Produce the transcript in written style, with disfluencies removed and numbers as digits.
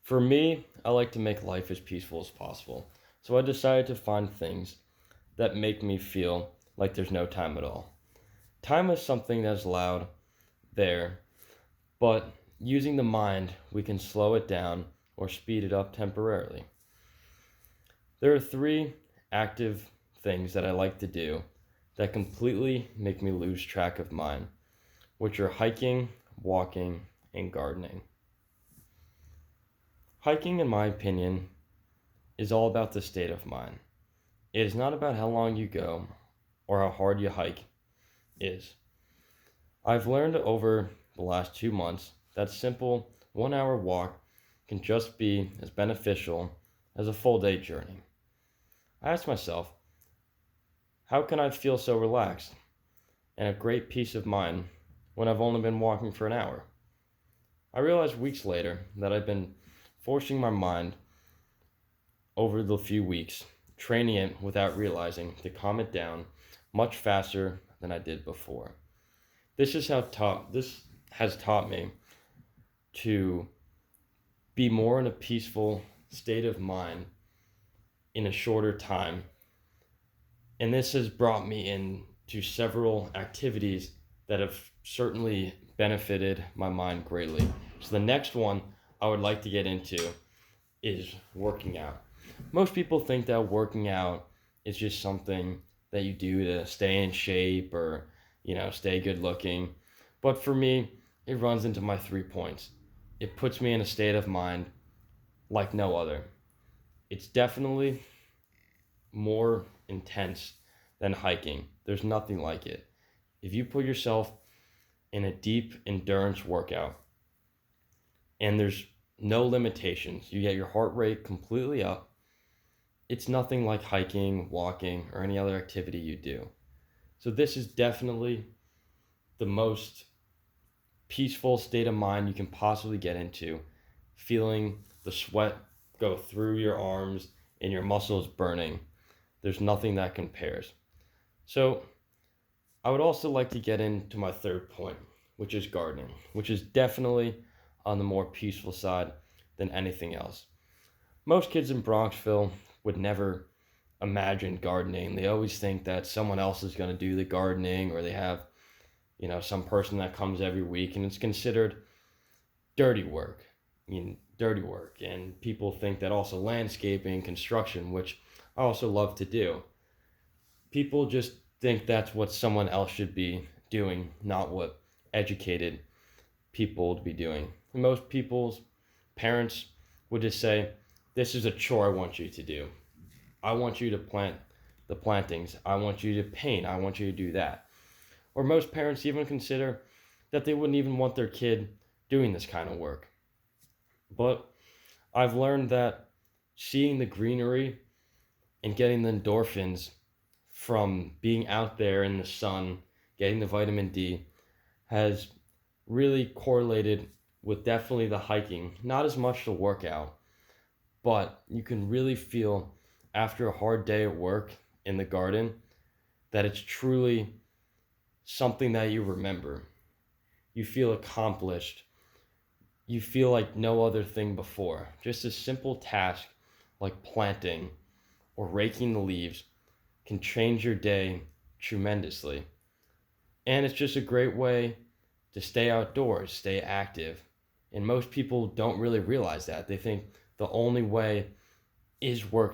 For me, I like to make life as peaceful as possible. So I decided to find things that make me feel like there's no time at all. Time is something that's loud there, but using the mind, we can slow it down or speed it up temporarily. There are three active things that I like to do that completely make me lose track of mine, which are hiking, walking, and gardening. Hiking, in my opinion, is all about the state of mind. It is not about how long you go or how hard you hike is. I've learned over the last 2 months that simple 1 hour walk can just be as beneficial as a full day journey. I asked myself, how can I feel so relaxed and a great peace of mind when I've only been walking for an hour? I realized weeks later that I've been forcing my mind over the few weeks, training it without realizing to calm it down much faster than I did before. This has taught me to be more in a peaceful state of mind in a shorter time. And this has brought me into several activities that have certainly benefited my mind greatly. So the next one I would like to get into is working out. Most people think that working out is just something that you do to stay in shape or, stay good looking. But for me, it runs into my 3 points. It puts me in a state of mind like no other. It's definitely more intense than hiking. There's nothing like it. If you put yourself in a deep endurance workout and there's no limitations, you get your heart rate completely up. It's nothing like hiking, walking, or any other activity you do. So this is definitely the most peaceful state of mind you can possibly get into, feeling the sweat go through your arms and your muscles burning. There's nothing that compares. So I would also like to get into my third point, which is gardening, which is definitely on the more peaceful side than anything else. Most kids in Bronxville would never imagine gardening. They always think that someone else is going to do the gardening, or they have, some person that comes every week, and it's considered dirty work. Dirty work. And people think that also landscaping, construction, which I also love to do. People just think that's what someone else should be doing, not what educated people to be doing. And most people's parents would just say, this is a chore I want you to do. I want you to plant the plantings. I want you to paint. I want you to do that. Or most parents even consider that they wouldn't even want their kid doing this kind of work. But I've learned that seeing the greenery and getting the endorphins from being out there in the sun, getting the vitamin D, has really correlated with definitely the hiking. Not as much the workout, but you can really feel after a hard day at work in the garden that it's truly something that you remember. You feel accomplished. You feel like no other thing before. Just a simple task like planting or raking the leaves can change your day tremendously. And it's just a great way to stay outdoors, stay active. And most people don't really realize that. They think the only way is working